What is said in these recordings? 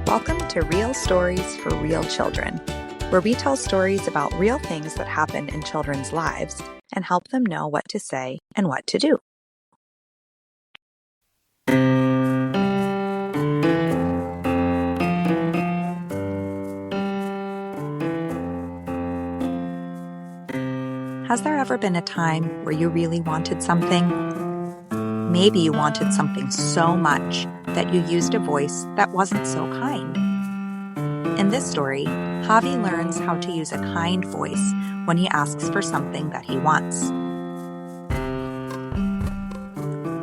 Welcome to Real Stories for Real Children, where we tell stories about real things that happen in children's lives and help them know what to say and what to do. Has there ever been a time where you really wanted something? Maybe you wanted something so much that you used a voice that wasn't so kind. In this story, Javi learns how to use a kind voice when he asks for something that he wants.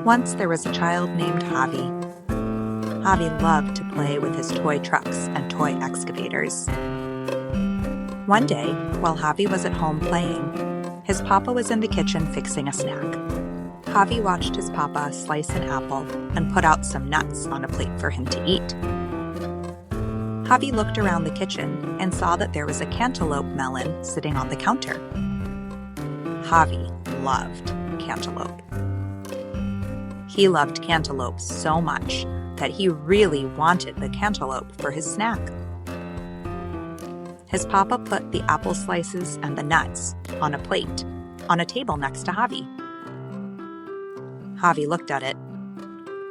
Once there was a child named Javi. Javi loved to play with his toy trucks and toy excavators. One day, while Javi was at home playing, his papa was in the kitchen fixing a snack. Javi watched his papa slice an apple and put out some nuts on a plate for him to eat. Javi looked around the kitchen and saw that there was a cantaloupe melon sitting on the counter. Javi loved cantaloupe. He loved cantaloupe so much that he really wanted the cantaloupe for his snack. His papa put the apple slices and the nuts on a plate on a table next to Javi. Javi looked at it,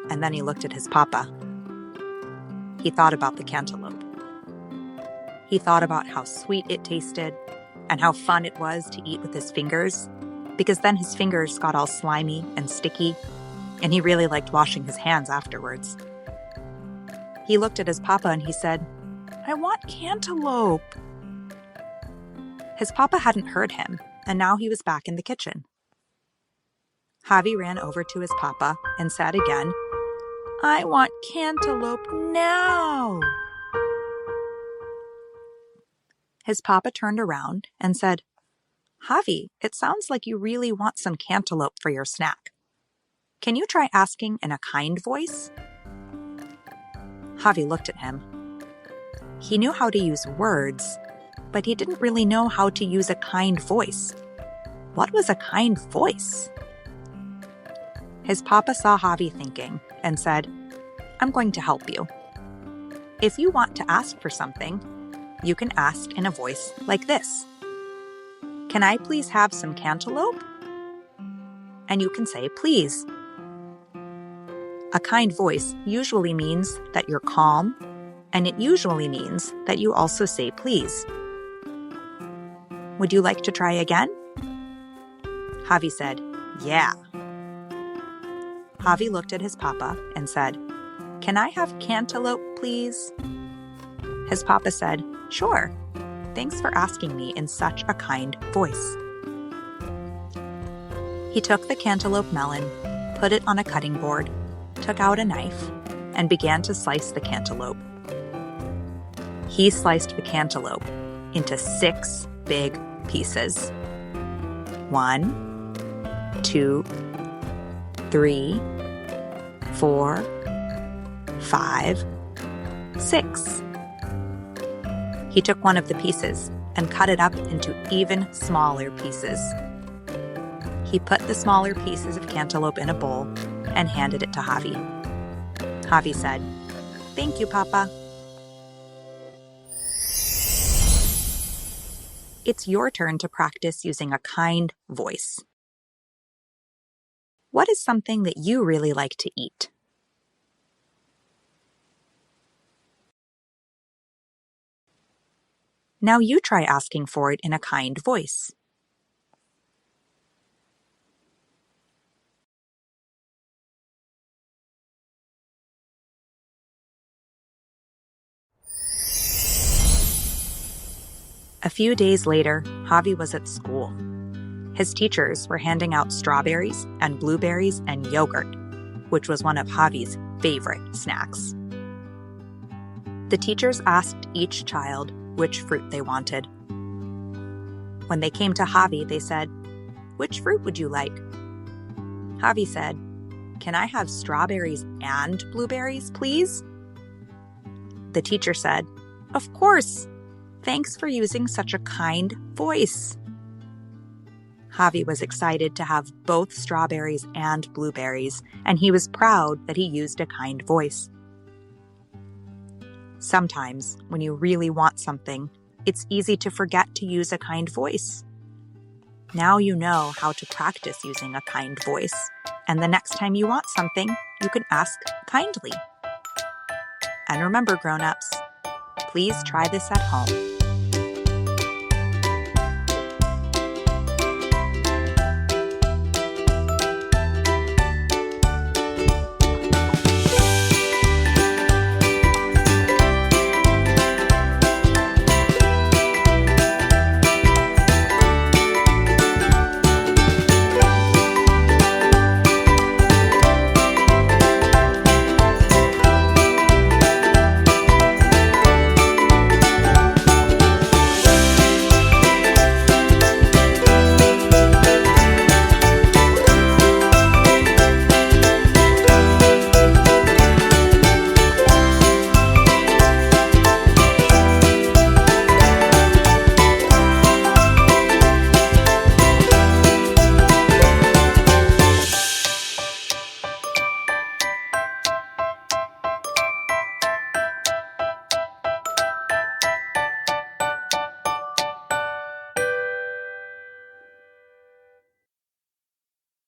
and then he looked at his papa. He thought about the cantaloupe. He thought about how sweet it tasted and how fun it was to eat with his fingers, because then his fingers got all slimy and sticky, and he really liked washing his hands afterwards. He looked at his papa and he said, "I want cantaloupe." His papa hadn't heard him, and now he was back in the kitchen. Javi ran over to his papa and said again, "I want cantaloupe now." His papa turned around and said, "Javi, it sounds like you really want some cantaloupe for your snack. Can you try asking in a kind voice?" Javi looked at him. He knew how to use words, but he didn't really know how to use a kind voice. What was a kind voice? His papa saw Javi thinking and said, "I'm going to help you. If you want to ask for something, you can ask in a voice like this. Can I please have some cantaloupe?" And you can say, "Please." A kind voice usually means that you're calm, and it usually means that you also say please. Would you like to try again? Javi said, "Yeah." Javi looked at his papa and said, "Can I have cantaloupe, please?" His papa said, "Sure. Thanks for asking me in such a kind voice." He took the cantaloupe melon, put it on a cutting board, took out a knife, and began to slice the cantaloupe. He sliced the cantaloupe into 6 big pieces. 1, 2, 3, 4, 5, 6. He took one of the pieces and cut it up into even smaller pieces. He put the smaller pieces of cantaloupe in a bowl and handed it to Javi. Javi said, "Thank you, Papa." It's your turn to practice using a kind voice. What is something that you really like to eat? Now you try asking for it in a kind voice. A few days later, Javi was at school. His teachers were handing out strawberries and blueberries and yogurt, which was one of Javi's favorite snacks. The teachers asked each child which fruit they wanted. When they came to Javi, they said, "Which fruit would you like?" Javi said, "Can I have strawberries and blueberries, please?" The teacher said, "Of course. Thanks for using such a kind voice." Javi was excited to have both strawberries and blueberries, and he was proud that he used a kind voice. Sometimes, when you really want something, it's easy to forget to use a kind voice. Now you know how to practice using a kind voice, and the next time you want something, you can ask kindly. And remember, grown-ups, please try this at home.